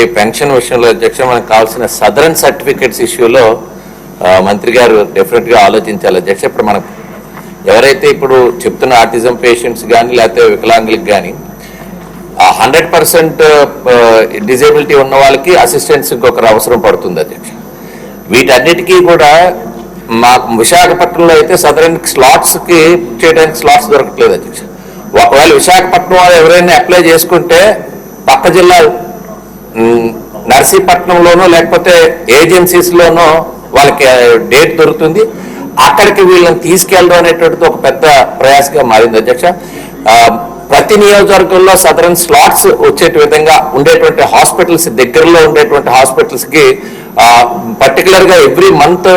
ఈ పెన్షన్ విషయంలో అధ్యక్ష మనకు కావాల్సిన సదరన్ సర్టిఫికెట్స్ ఇష్యూలో మంత్రి గారు డెఫినెట్గా ఆలోచించాలి అధ్యక్ష. ఇప్పుడు మనం ఎవరైతే ఇప్పుడు చెప్తున్న ఆటిజం పేషెంట్స్ కానీ లేకపోతే వికలాంగులకు కానీ 100% డిజేబిలిటీ ఉన్న వాళ్ళకి అసిస్టెన్స్ ఇంకొకరు అవసరం పడుతుంది అధ్యక్ష. వీటన్నిటికీ కూడా మా విశాఖపట్నంలో అయితే సదరన్ స్లాట్స్కి చేయడానికి స్లాట్స్ దొరకట్లేదు అధ్యక్ష. ఒకవేళ విశాఖపట్నం వాళ్ళు ఎవరైనా అప్లై చేసుకుంటే పక్క జిల్లా నర్సీపట్నంలోనో లేకపోతే ఏజెన్సీస్లోనో వాళ్ళకి డేట్ దొరుకుతుంది. అక్కడికి వీళ్ళని తీసుకెళ్ళడం అనేటువంటిది ఒక పెద్ద ప్రయాసగా మారింది అధ్యక్ష. ప్రతి నియోజకవర్గంలో సదరన్ స్లాట్స్ వచ్చే విధంగా ఉండేటువంటి హాస్పిటల్స్, దగ్గరలో ఉండేటువంటి హాస్పిటల్స్కి పర్టికులర్గా ఎవ్రీ మంత్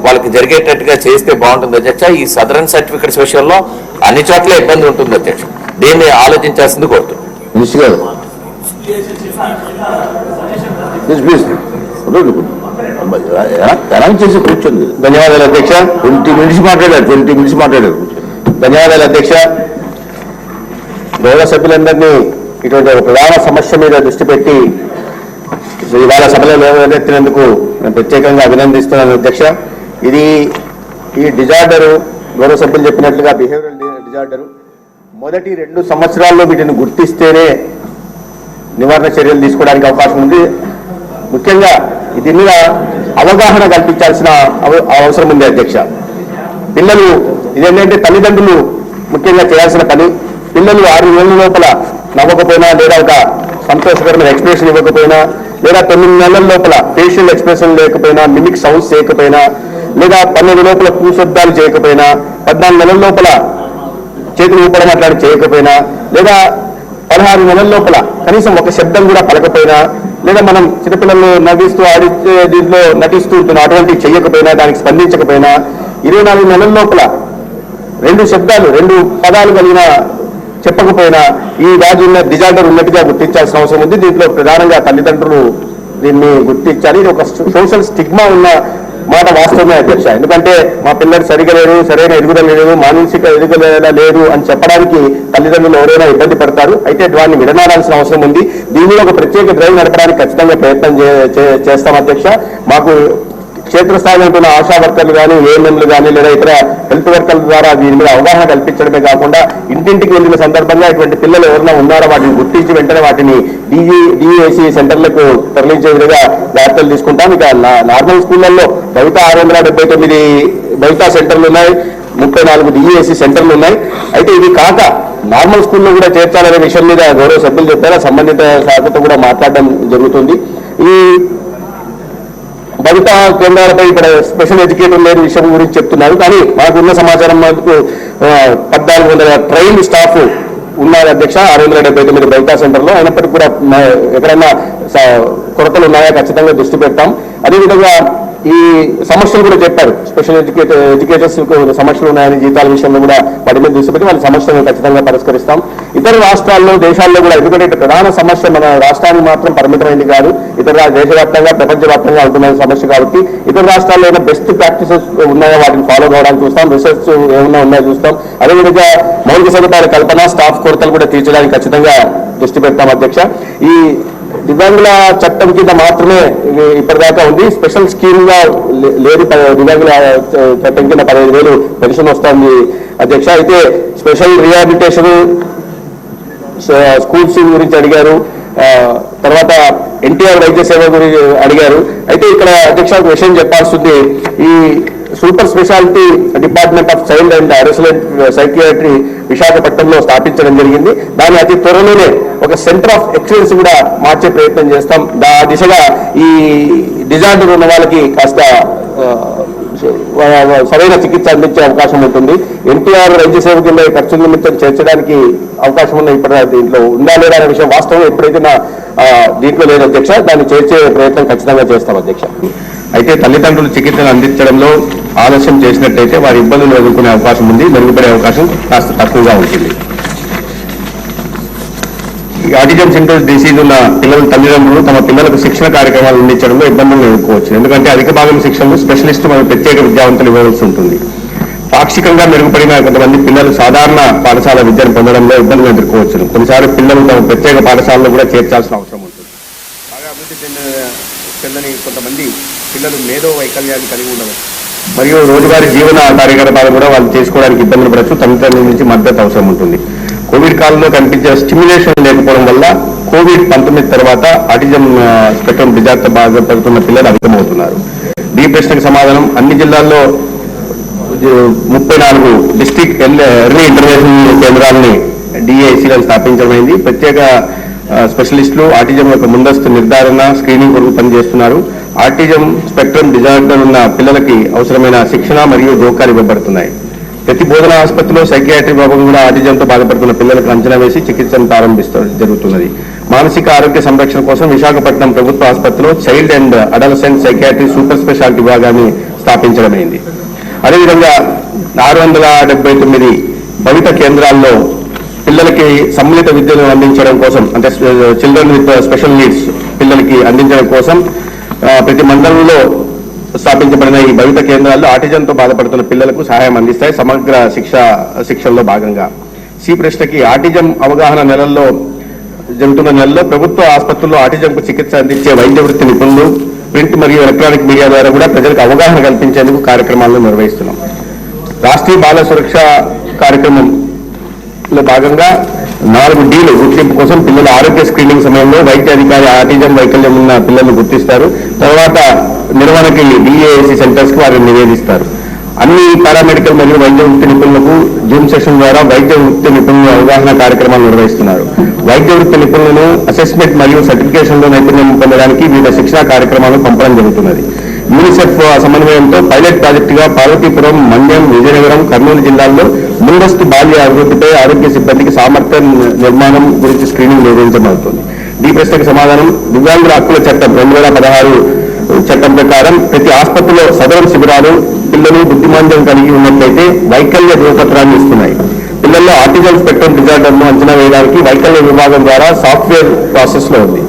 వాళ్ళకి జరిగేటట్టుగా చేస్తే బాగుంటుంది అధ్యక్ష. ఈ సదరన్ సర్టిఫికెట్స్ విషయంలో అన్ని చోట్ల ఇబ్బంది ఉంటుంది అధ్యక్ష. దీన్ని ఆలోచించాల్సింది కోరుతున్నాను. అనౌన్స్ చేసి కూర్చోండి. ధన్యవాదాలు అధ్యక్ష. 20 minutes మాట్లాడారు. ధన్యవాదాలు అధ్యక్ష. గౌరవ సభ్యులందరినీ ఇటువంటి ఒక ప్రధాన సమస్య మీద దృష్టి పెట్టి ఇవాళ సభలో లేవనెత్తినందుకు నేను ప్రత్యేకంగా అభినందిస్తున్నాను అధ్యక్ష. ఈ డిజార్డరు గౌరవ సభ్యులు చెప్పినట్లుగా బిహేవియరల్ డిజార్డరు మొదటి 2 సంవత్సరాల్లో వీటిని గుర్తిస్తేనే నివారణ చర్యలు తీసుకోవడానికి అవకాశం ఉంది. ముఖ్యంగా దీని మీద అవగాహన కల్పించాల్సిన అవసరం ఉంది అధ్యక్ష. పిల్లలు ఇదేంటంటే తల్లిదండ్రులు ముఖ్యంగా చేయాల్సిన పని. పిల్లలు 6 నెలల లోపల నవ్వకపోయినా లేదా ఒక సంతోషకరమైన ఎక్స్ప్రెషన్ ఇవ్వకపోయినా లేదా 9 నెలల లోపల ఫేషియల్ ఎక్స్ప్రెషన్ లేకపోయినా, మిమిక్ సౌండ్స్ చేయకపోయినా లేదా 12 లోపల పూశబ్దాలు చేయకపోయినా, 14 నెలల లోపల చేతులు ఊపడం అట్లాంటి చేయకపోయినా లేదా 16 నెలల లోపల కనీసం ఒక శబ్దం కూడా పలకపోయినా లేదా మనం చిన్నపిల్లలు నవ్విస్తూ ఆడితే దీంట్లో నటిస్తూ ఉంటున్నాం అటువంటివి చేయకపోయినా, దానికి స్పందించకపోయినా, 24 నెలల లోపల 2 శబ్దాలు 2 పదాలు కలిగిన చెప్పకపోయినా ఈ వ్యాధి ఉన్న డిజార్డర్ ఉన్నట్టుగా గుర్తించాల్సిన అవసరం ఉంది. దీంట్లో ప్రధానంగా తల్లిదండ్రులు దీన్ని గుర్తించాలి. ఇది ఒక సోషల్ స్టిగ్మా ఉన్న మాట వాస్తవమే అధ్యక్ష. ఎందుకంటే మా పిల్లలు సరిగా లేరు, సరైన ఎదుగుదల లేదు, మానసిక ఎదుగుదల లేదు అని చెప్పడానికి తల్లిదండ్రులు ఎవరైనా ఇబ్బంది పడతారు. అయితే దాన్ని విడనాడాల్సిన అవసరం ఉంది. దీనిలో ఒక ప్రత్యేక డ్రైవ్ నడపడానికి ఖచ్చితంగా ప్రయత్నం చేస్తాం అధ్యక్ష. మాకు క్షేత్రస్థాయిలో ఉంటున్న ఆశా వర్కర్లు కానీ, ఏఎన్ఎంలు కానీ లేదా ఇతర హెల్త్ వర్కర్ల ద్వారా దీని మీద అవగాహన కల్పించడమే కాకుండా ఇంటింటికి వెళ్ళిన సందర్భంగా ఇటువంటి పిల్లలు ఎవరైనా ఉన్నారో వాటిని గుర్తించి వెంటనే వాటిని డిఏసి సెంటర్లకు తరలించే విధంగా జాగ్రత్తలు తీసుకుంటాం. ఇక నార్మల్ స్కూళ్లలో బయట 679 బయట సెంటర్లు ఉన్నాయి, 34 డిఏసి సెంటర్లు ఉన్నాయి. అయితే ఇది కాక నార్మల్ స్కూల్లో కూడా చేర్చాలనే విషయం మీద గౌరవ సభ్యులు చెప్పారా, సంబంధిత శాఖతో కూడా మాట్లాడడం జరుగుతుంది. ఈ బలిత కేంద్రాలపై ఇక్కడ స్పెషల్ ఎడ్యుకేటర్ లేని విషయం గురించి చెప్తున్నారు. కానీ మాకున్న సమాచారం మనకు 1400 ట్రైన్డ్ స్టాఫ్ ఉన్నారు అధ్యక్ష 679 బలిత సెంటర్లో. అయినప్పటికీ కూడా ఎక్కడైనా కొరతలు ఉన్నాయా ఖచ్చితంగా దృష్టి పెడతాం. అదేవిధంగా ఈ సమస్యలు కూడా చెప్పారు, స్పెషల్ ఎడ్యుకేటర్స్ సమస్యలు ఉన్నాయని జీతాల విషయంలో కూడా వాటి మీద దృష్టి పెట్టి వాళ్ళ సమస్యలను ఖచ్చితంగా పరిష్కరిస్తాం. ఇతర రాష్ట్రాల్లో, దేశాల్లో కూడా ఎందుకంటే ప్రధాన సమస్య మన రాష్ట్రానికి మాత్రం పరిమితమైంది కాదు, ఇతర దేశవ్యాప్తంగా ప్రపంచవ్యాప్తంగా ఉంటున్న సమస్య కాబట్టి ఇతర రాష్ట్రాల్లో ఏమైనా బెస్ట్ ప్రాక్టీసెస్ ఉన్నాయో వాటిని ఫాలో కావడానికి చూస్తాం, రిసర్చ్ ఏమన్నా ఉన్నాయో చూస్తాం. అదేవిధంగా మౌలిక సదుపాయాల కల్పన, స్టాఫ్ కొరతలు కూడా తీర్చడానికి ఖచ్చితంగా దృష్టి పెడతాం అధ్యక్ష. ఈ దివ్యాంగుల చట్టం కింద మాత్రమే ఇప్పటిదాకా ఉంది, స్పెషల్ స్కీమ్ గా లేదు. దివ్యాంగుల చట్టం కింద 15,000 పెన్షన్ వస్తుంది అధ్యక్ష. అయితే స్పెషల్ రిహాబిలిటేషన్ స్కూల్స్ గురించి అడిగారు, తర్వాత ఎన్టీఆర్ వైద్య సేవ గురించి అడిగారు. అయితే ఇక్కడ అధ్యక్ష ఒక విషయం చెప్పాల్సింది, ఈ super speciality department of child and adolescent psychiatry విశాఖపట్నంలో స్థాపించడం జరిగింది. దాన్ని అతి త్వరలోనే ఒక సెంటర్ ఆఫ్ ఎక్సలెన్స్ కూడా మార్చే ప్రయత్నం చేస్తాం. ఆ దిశగా ఈ డిజార్డర్ ఉన్న వాళ్ళకి కాస్త సరైన చికిత్స అందించే అవకాశం ఉంటుంది. ఎన్టీఆర్ వైద్య సేవ కింద ఖర్చుల నిమిత్తం చేర్చడానికి అవకాశం ఉన్న ఇప్పుడు దీంట్లో ఉందా లేదా అనే విషయం వాస్తవం ఎప్పుడైతే దీంట్లో లేదు అధ్యక్ష. దాన్ని చేర్చే ప్రయత్నం ఖచ్చితంగా చేస్తాం అధ్యక్ష. అయితే తల్లిదండ్రులు చికిత్సను అందించడంలో ఆలస్యం చేసినట్టయితే వారి ఇబ్బందులు ఎదుర్కొనే అవకాశం ఉంది, మెరుగుపడే అవకాశం కాస్త తక్కువగా ఉంటుంది. ఆటిజం సిండ్రోమ్ డిసీజ్ ఉన్న పిల్లల తల్లిదండ్రులు తమ పిల్లలకు శిక్షణ కార్యక్రమాలు అందించడంలో ఇబ్బందులు ఎదుర్కోవచ్చు. ఎందుకంటే అధిక భాగం శిక్షణలు స్పెషలిస్ట్ మరియు ప్రత్యేక విద్యావంతులు ఇవ్వవలసి ఉంటుంది. పాక్షికంగా మెరుగుపడిన కొంతమంది పిల్లలు సాధారణ పాఠశాల విద్యను పొందడంలో ఇబ్బందులు ఎదుర్కోవచ్చు. కొన్నిసార్లు పిల్లలు తమ ప్రత్యేక పాఠశాలలో కూడా చేర్చాల్సిన అవసరం ఉంటుంది. అభివృద్ధి చెందని కొంతమంది పిల్లలు మేధో వైకల్యాన్ని కలిగి ఉండవచ్చు మరియు రోజువారీ జీవన కార్యకలాపాలు కూడా వాళ్ళు చేసుకోవడానికి ఇబ్బందులు పడవచ్చు. తల్లిదండ్రుల నుంచి మద్దతు అవసరం ఉంటుంది. కోవిడ్ కాలంలో కనిపించే స్టిమ్యులేషన్ లేకపోవడం వల్ల COVID-19 తర్వాత ఆటిజం స్పెక్ట్రమ్ డిజార్డర్తో బాధపడుతున్న పిల్లలు అధికమవుతున్నారు. ఈ ప్రశ్నకు సమాధానం అన్ని జిల్లాల్లో 34 డిస్ట్రిక్ట్ ఎర్లీ ఇంటర్వెన్షన్ కేంద్రాలని DAICలను స్థాపించడమైంది. ప్రత్యేక స్పెషలిస్టులు ఆటిజం యొక్క ముందస్తు నిర్ధారణ స్క్రీనింగ్ కొరకు పనిచేస్తున్నారు. ఆటిజం స్పెక్ట్రమ్ డిజార్డర్ ఉన్న పిల్లలకి అవసరమైన శిక్షణ మరియు జోకాలు ఇవ్వబడుతున్నాయి. ప్రతి బోధన ఆసుపత్రిలో సైకియాట్రీ విభాగం కూడా ఆటిజంతో బాధపడుతున్న పిల్లలకు అంచనా వేసి చికిత్సను జరుగుతున్నది. మానసిక ఆరోగ్య సంరక్షణ కోసం విశాఖపట్నం ప్రభుత్వ ఆసుపత్రిలో child and adolescent psychiatry super speciality విభాగాన్ని స్థాపించడమైంది. అదేవిధంగా 679 భవిత కేంద్రాల్లో పిల్లలకి సమ్మిళిత విద్యను అందించడం కోసం, అంటే చిల్డ్రన్ విత్ స్పెషల్ నీడ్స్ పిల్లలకి అందించడం కోసం ప్రతి మండలంలో స్థాపించబడిన ఈ భవిత కేంద్రాల్లో ఆటిజంతో బాధపడుతున్న పిల్లలకు సహాయం అందిస్తాయి. సమగ్ర శిక్షణలో భాగంగా సి ప్రశ్నకి ఆటిజం అవగాహన జరుగుతున్న నెలలో ప్రభుత్వ ఆసుపత్రుల్లో ఆటిజంకు చికిత్స అందించే వైద్య వృత్తి నిపుణులు ప్రింట్ మరియు ఎలక్ట్రానిక్ మీడియా ద్వారా కూడా ప్రజలకు అవగాహన కల్పించేందుకు కార్యక్రమాలను నిర్వహిస్తున్నాం. రాష్ట్రీయ బాల సురక్ష కార్యక్రమంలో భాగంగా 4 Dలు గుర్తింపు కోసం పిల్లల ఆరోగ్య స్క్రీనింగ్ సమయంలో వైద్య అధికారి ఆటిజం వైకల్యం ఉన్న పిల్లలను గుర్తిస్తారు. తర్వాత నిర్వహణకి DAIC సెంటర్స్ కి వారిని నివేదిస్తారు. అన్ని పారామెడికల్ మరియు వైద్య వృత్తి నిపుణులకు జూమ్ సెషన్ ద్వారా వైద్య వృత్తి నిపుణుల అవగాహన కార్యక్రమాలు నిర్వహిస్తున్నారు. వైద్య వృత్తి నిపుణులను అసెస్మెంట్ మరియు సర్టిఫికేషన్ లో నైపుణ్యం పొందడానికి వివిధ శిక్షణా కార్యక్రమాలు పంపడం జరుగుతున్నది. యూనిసెఫ్ సమన్వయంతో పైలట్ ప్రాజెక్టుగా పార్వతీపురం, మన్యం, విజయనగరం, కర్నూలు జిల్లాల్లో ముందస్తు బాల్య అభివృద్ధిపై ఆరోగ్య సిబ్బందికి సామర్థ్య నిర్మాణం గురించి స్క్రీనింగ్ నిర్వహించబడుతుంది. ఈ ప్రశ్నకు సమాధానం దివ్యాంగుల హక్కుల చట్టం 2016 చట్టం ప్రకారం ప్రతి ఆసుపత్రిలో సదరం శిబిరాలు పిల్లలు బుద్ధిమాంద్యం కలిగి ఉన్నట్లయితే వైకల్య ధృవపత్రాన్ని ఇస్తున్నాయి. పిల్లల్లో ఆటిజం స్పెక్ట్రమ్ డిజార్డర్ను అంచనా వేయడానికి వైకల్య విభాగం ద్వారా సాఫ్ట్వేర్ ప్రాసెస్ లో ఉంది.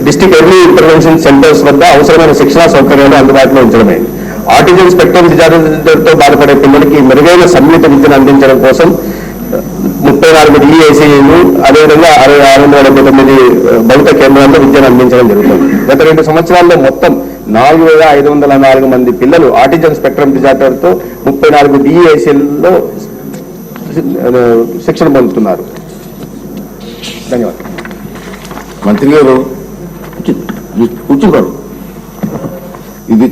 డిస్ట్రిక్ట్ ఎర్లీ ఇంటర్వెన్షన్ సెంటర్స్ వద్ద అవసరమైన శిక్షణా సౌకర్యాలు అందుబాటులో ఉంచడమైంది. ఆటిజం స్పెక్ట్రమ్ డిజార్డర్తో బాధపడే పిల్లలకి మెరుగైన సమ్మిళిత విద్యను అందించడం కోసం 34 DAICలు అదేవిధంగా 679 భౌతిక కేంద్రాల్లో విద్యను అందించడం జరుగుతుంది. గత 2 సంవత్సరాల్లో మొత్తం 4504 మంది పిల్లలు ఆటిజం స్పెక్ట్రమ్ డిజార్డర్తో 34 DAICల్లో శిక్షణ పొందుతున్నారు. ధన్యవాదాలు. మంత్రి గారు కూర్చున్నారు. ఇది